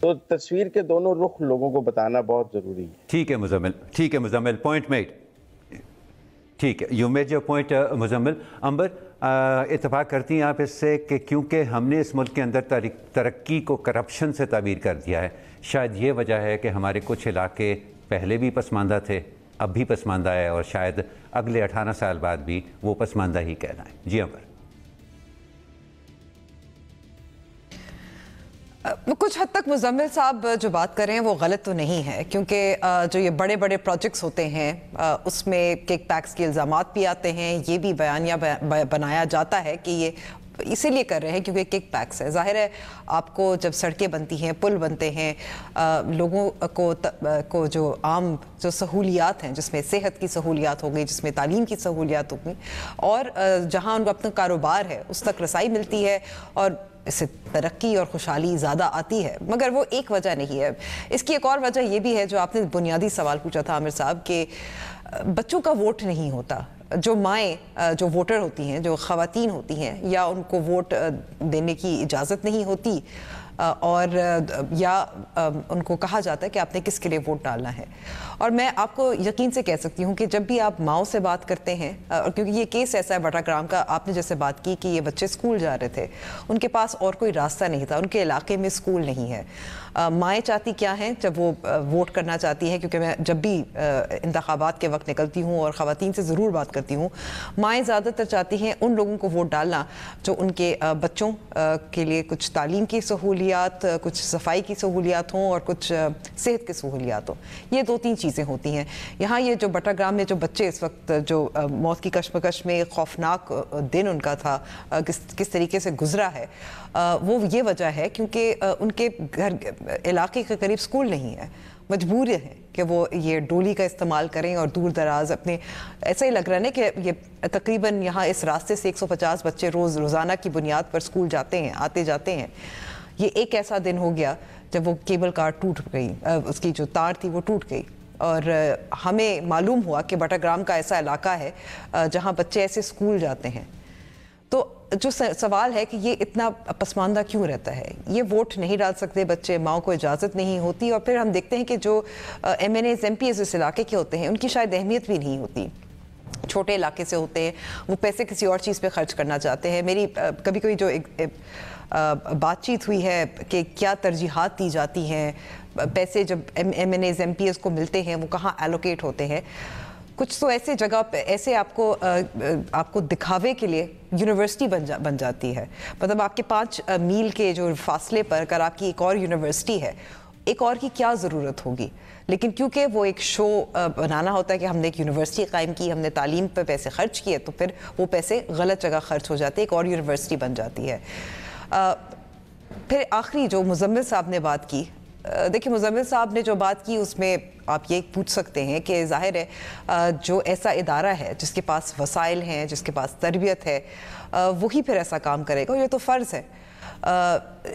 تو تصویر کے دونوں رخ لوگوں کو بتانا بہت ضروری ہے. ٹھیک ہے مزمل, پوائنٹ میڈ. ٹھیک ہے, you made your point Muzammil. Amber, اتفاق کرتی ہیں آپ اس سے کہ کیونکہ ہم نے اس ملک کے اندر ترقی کو کرپشن سے تعبیر کر دیا ہے, شاید یہ وجہ ہے کہ ہمارے کچھ علاقے پہلے بھی پسماندہ تھے, اب بھی پسماندہ ہے, اور شاید اگلے 18 سال بعد بھی وہ پسماندہ ہی کہلائیں. جی امبر. کچھ حد تک مزمل صاحب جو بات کر رہے ہیں وہ غلط تو نہیں ہے, کیونکہ جو یہ بڑے بڑے پروجیکٹس ہوتے ہیں اس میں کک پیکس کے الزامات بھی آتے ہیں. یہ بھی بیانیہ بنایا جاتا ہے کہ یہ اسی لیے کر رہے ہیں کیونکہ کک پیکس ہے. ظاہر ہے آپ کو جب سڑکیں بنتی ہیں, پل بنتے ہیں, لوگوں کو جو عام جو سہولیات ہیں, جس میں صحت کی سہولیات ہو گئی, جس میں تعلیم کی سہولیات ہو گئی, اور جہاں ان کو اپنا کاروبار ہے اس تک رسائی ملتی ہے, اور اس سے ترقی اور خوشحالی زیادہ آتی ہے. مگر وہ ایک وجہ نہیں ہے. اس کی ایک اور وجہ یہ بھی ہے جو آپ نے بنیادی سوال پوچھا تھا عامر صاحب, کہ بچوں کا ووٹ نہیں ہوتا. جو مائیں جو ووٹر ہوتی ہیں, جو خواتین ہوتی ہیں, یا ان کو ووٹ دینے کی اجازت نہیں ہوتی, اور یا ان کو کہا جاتا ہے کہ آپ نے کس کے لیے ووٹ ڈالنا ہے. اور میں آپ کو یقین سے کہہ سکتی ہوں کہ جب بھی آپ ماؤں سے بات کرتے ہیں, اور کیونکہ یہ کیس ایسا ہے بٹا گرام کا, آپ نے جیسے بات کی کہ یہ بچے اسکول جا رہے تھے, ان کے پاس اور کوئی راستہ نہیں تھا, ان کے علاقے میں اسکول نہیں ہے. مائیں چاہتی کیا ہیں جب وہ ووٹ کرنا چاہتی ہیں, کیونکہ میں جب بھی انتخابات کے وقت نکلتی ہوں اور خواتین سے ضرور بات کرتی ہوں, مائیں زیادہ تر چاہتی ہیں ان لوگوں کو ووٹ ڈالنا جو ان کے بچوں کے لیے کچھ تعلیم کی سہولیات, کچھ صفائی کی سہولیات ہوں, اور کچھ صحت کی سہولیات ہوں. یہ 2-3 چیزیں ہوتی ہیں. یہاں یہ جو بٹا گرام میں جو بچے اس وقت جو موت کی کشمکش میں, خوفناک دن ان کا تھا, کس طریقے سے گزرا ہے, وہ یہ وجہ ہے کیونکہ ان کے گھر علاقے کے قریب اسکول نہیں ہے. مجبور ہیں کہ وہ یہ ڈولی کا استعمال کریں, اور دور دراز اپنے, ایسا ہی لگ رہا ہے نا کہ یہ تقریباً یہاں اس راستے سے 150 بچے روزانہ کی بنیاد پر اسکول جاتے ہیں, آتے جاتے ہیں. یہ ایک ایسا دن ہو گیا جب وہ کیبل کار ٹوٹ گئی, اس کی جو تار تھی وہ ٹوٹ گئی, اور ہمیں معلوم ہوا کہ بٹا گرام کا ایسا علاقہ ہے جہاں بچے ایسے اسکول جاتے ہیں. تو جو سوال ہے کہ یہ اتنا پسماندہ کیوں رہتا ہے, یہ ووٹ نہیں ڈال سکتے بچے, ماؤں کو اجازت نہیں ہوتی, اور پھر ہم دیکھتے ہیں کہ جو M N as, M P As اس علاقے کے ہوتے ہیں, ان کی شاید اہمیت بھی نہیں ہوتی. چھوٹے علاقے سے ہوتے ہیں, وہ پیسے کسی اور چیز پہ خرچ کرنا چاہتے ہیں. میری کبھی کبھی جو بات چیت ہوئی ہے کہ کیا ترجیحات دی جاتی ہیں, پیسے جب M N as, M P as کو ملتے ہیں وہ کہاں ایلوکیٹ ہوتے ہیں. کچھ تو ایسے جگہ پہ ایسے آپ کو دکھاوے کے لیے یونیورسٹی بن جاتی ہے. مطلب آپ کے 5 میل کے جو فاصلے پر اگر آپ کی ایک اور یونیورسٹی ہے, ایک اور کی کیا ضرورت ہوگی. لیکن کیونکہ وہ ایک شو بنانا ہوتا ہے کہ ہم نے ایک یونیورسٹی قائم کی, ہم نے تعلیم پہ پیسے خرچ کیے, تو پھر وہ پیسے غلط جگہ خرچ ہو جاتے, ایک اور یونیورسٹی بن جاتی ہے. پھر آخری جو مزمل صاحب نے بات کی, دیکھیں مزمل صاحب نے جو بات کی اس میں آپ یہ پوچھ سکتے ہیں کہ ظاہر ہے جو ایسا ادارہ ہے جس کے پاس وسائل ہیں, جس کے پاس تربیت ہے, وہی پھر ایسا کام کرے گا, یہ تو فرض ہے.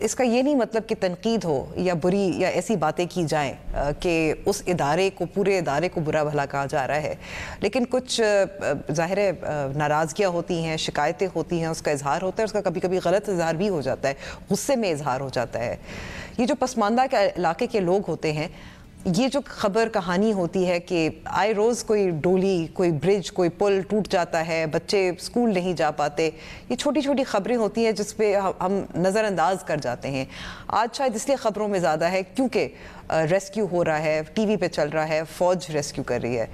اس کا یہ نہیں مطلب کہ تنقید ہو یا بری یا ایسی باتیں کی جائیں کہ اس ادارے کو, پورے ادارے کو برا بھلا کہا جا رہا ہے. لیکن کچھ ظاہر ہے ناراضگیاں ہوتی ہیں, شکایتیں ہوتی ہیں, اس کا اظہار ہوتا ہے, اس کا کبھی کبھی غلط اظہار بھی ہو جاتا ہے, غصے میں اظہار ہو جاتا ہے. یہ جو پسماندہ کے علاقے کے لوگ ہوتے ہیں, یہ جو خبر کہانی ہوتی ہے کہ آئے روز کوئی ڈولی, کوئی برج, کوئی پل ٹوٹ جاتا ہے, بچے اسکول نہیں جا پاتے, یہ چھوٹی چھوٹی خبریں ہوتی ہیں جس پہ ہم نظر انداز کر جاتے ہیں. آج شاید اس لیے خبروں میں زیادہ ہے کیونکہ ریسکیو ہو رہا ہے, ٹی وی پہ چل رہا ہے, فوج ریسکیو کر رہی ہے.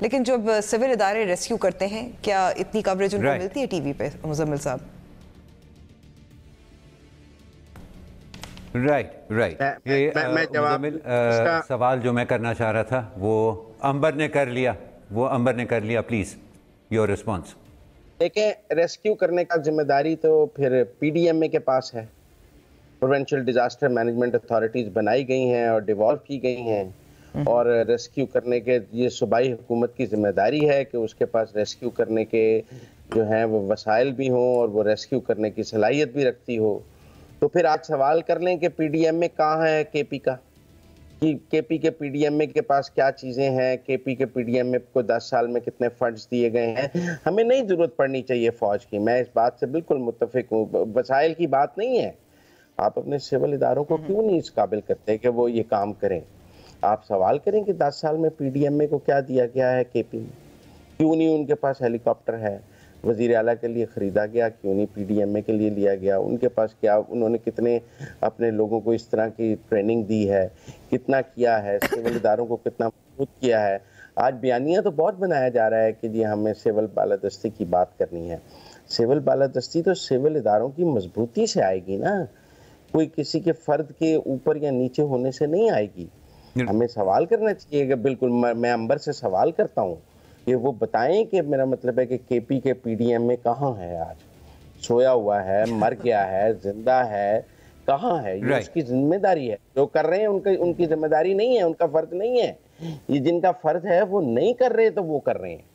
لیکن جب سول ادارے ریسکیو کرتے ہیں, کیا اتنی کوریج ان کو ملتی ہے ٹی وی پہ مزمل صاحب؟ رائٹ. سوال جو میں کرنا چاہ رہا تھا وہ امبر نے کر لیا. Please your response. دیکھیں, ریسکیو کرنے کا ذمہ داری تو پھر پی ڈی ایم اے کے پاس ہے. پروونشل ڈیزاسٹر مینجمنٹ اتھارٹیز بنائی گئی ہیں اور ڈیوالو کی گئی ہیں, اور ریسکیو کرنے کے یہ صوبائی حکومت کی ذمہ داری ہے کہ اس کے پاس ریسکیو کرنے کے جو ہیں وہ وسائل بھی ہوں, اور وہ ریسکیو کرنے کی صلاحیت بھی رکھتی ہو. تو پھر آج سوال کر لیں کہ پی ڈی ایم اے کہاں ہے کے پی کا, کہ کے پی کے پی ڈی ایم اے کے پاس کیا چیزیں ہیں, کے پی کے پی ڈی ایم اے کو 10 سال میں کتنے فنڈز دیے گئے ہیں. ہمیں نہیں ضرورت پڑنی چاہیے فوج کی, میں اس بات سے بالکل متفق ہوں. وسائل کی بات نہیں ہے, آپ اپنے سول اداروں کو کیوں نہیں اس قابل کرتے کہ وہ یہ کام کریں؟ آپ سوال کریں کہ 10 سال میں پی ڈی ایم اے کو کیا دیا گیا ہے کے پی میں؟ کیوں نہیں ان کے پاس ہیلی کاپٹر ہے؟ وزیر اعلیٰ کے لیے خریدا گیا، کیوں نہیں پی ڈی ایم اے کے لیے لیا گیا؟ ان کے پاس کیا، انہوں نے کتنے اپنے لوگوں کو اس طرح کی ٹریننگ دی ہے، کتنا کیا ہے، سول اداروں کو کتنا مضبوط کیا ہے؟ آج بیانیہ تو بہت بنایا جا رہا ہے کہ جی ہمیں سول بالادستی کی بات کرنی ہے. سول بالادستی تو سول اداروں کی مضبوطی سے آئے گی نا، کوئی کسی کے فرد کے اوپر یا نیچے ہونے سے نہیں آئے گی. ہمیں سوال کرنا چاہیے کہ بالکل میں انبر سے سوال کرتا ہوں کہ وہ بتائیں کہ میرا مطلب ہے کہ کے پی کے پی ڈی ایم میں کہاں ہے؟ آج سویا ہوا ہے، مر گیا ہے، زندہ ہے، کہاں ہے؟ یہ اس کی ذمہ داری ہے. جو کر رہے ہیں ان کی ذمہ داری نہیں ہے، ان کا فرض نہیں ہے. یہ جن کا فرض ہے وہ نہیں کر رہے تو وہ کر رہے ہیں.